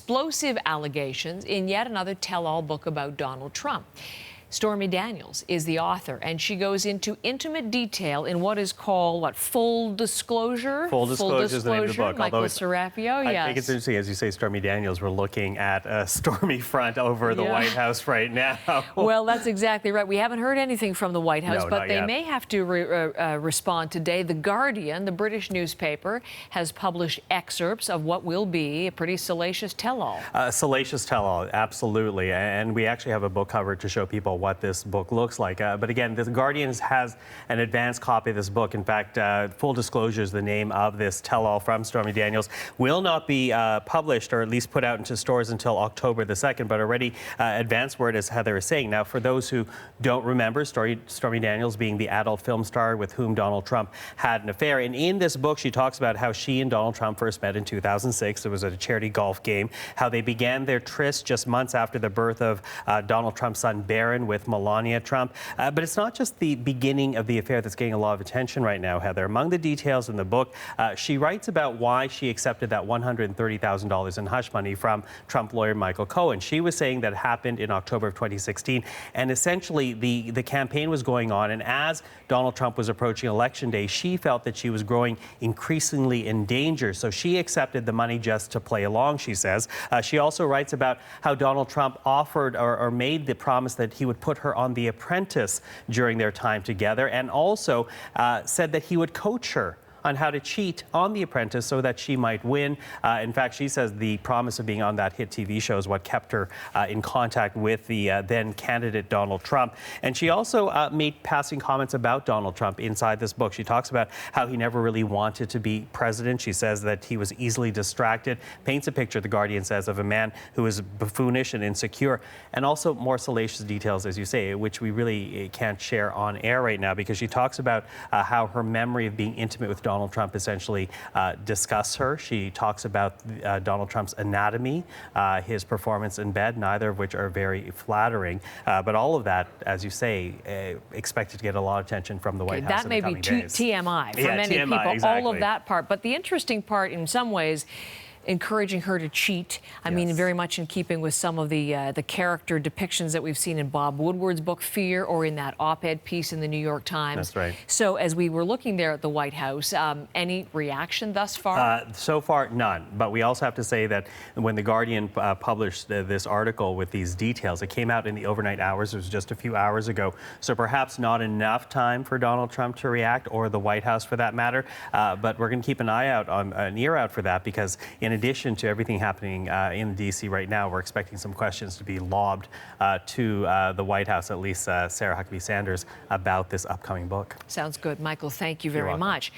explosive allegations in yet another tell-all book about Donald Trump. Stormy Daniels is the author, and she goes into intimate detail in what is called, full disclosure? Full disclosure is the name of the book. Michael Serapio, yes. I think it's interesting, as you say, Stormy Daniels, we're looking at a stormy front over the White House right now. Well, that's exactly right. We haven't heard anything from the White House, but they may have to respond today. The Guardian, the British newspaper, has published excerpts of what will be a pretty salacious tell-all. Salacious tell-all, absolutely. And we actually have a book cover to show people what this book looks like. But again, the Guardian has an advanced copy of this book. In fact, Full Disclosure is the name of this tell-all from Stormy Daniels. Will not be published, or at least put out into stores, until October the 2nd, but already advanced word, as Heather is saying. Now, for those who don't remember, Stormy Daniels being the adult film star with whom Donald Trump had an affair. And in this book, she talks about how she and Donald Trump first met in 2006. It was at a charity golf game. How they began their tryst just months after the birth of Donald Trump's son, Barron, with Melania Trump. But it's not just the beginning of the affair that's getting a lot of attention right now, Heather. Among the details in the book, she writes about why she accepted that $130,000 in hush money from Trump lawyer Michael Cohen. She was saying that it happened in October of 2016, and essentially the campaign was going on, and as Donald Trump was approaching Election Day, she felt that she was growing increasingly in danger, so she accepted the money just to play along, she says. She also writes about how Donald Trump offered or made the promise that he would put her on The Apprentice during their time together, and also said that he would coach her on how to cheat on The Apprentice so that she might win. In fact, she says the promise of being on that hit TV show is what kept her in contact with the then candidate Donald Trump. And she also made passing comments about Donald Trump inside this book. She talks about how he never really wanted to be president. She says that he was easily distracted, paints a picture, the Guardian says, of a man who is buffoonish and insecure, and also more salacious details, as you say, which we really can't share on air right now, because she talks about how her memory of being intimate with Donald Trump essentially disgusts her. She talks about Donald Trump's anatomy, his performance in bed, neither of which are very flattering. But all of that, as you say, expected to get a lot of attention from the White House in the coming days. That may be TMI for many people, exactly. all of that part. But the interesting part, in some ways, encouraging her to cheat. I mean, very much in keeping with some of the character depictions that we've seen in Bob Woodward's book, Fear, or in that op-ed piece in the New York Times. That's right. So as we were looking there at the White House, any reaction thus far? So far, none. But we also have to say that when the Guardian published this article with these details, it came out in the overnight hours. It was just a few hours ago. So perhaps not enough time for Donald Trump to react, or the White House for that matter. But we're going to keep an eye out, an ear out for that, because in addition to everything happening in D.C. right now, we're expecting some questions to be lobbed to the White House, at least Sarah Huckabee Sanders, about this upcoming book. Sounds good. Michael, thank you very much.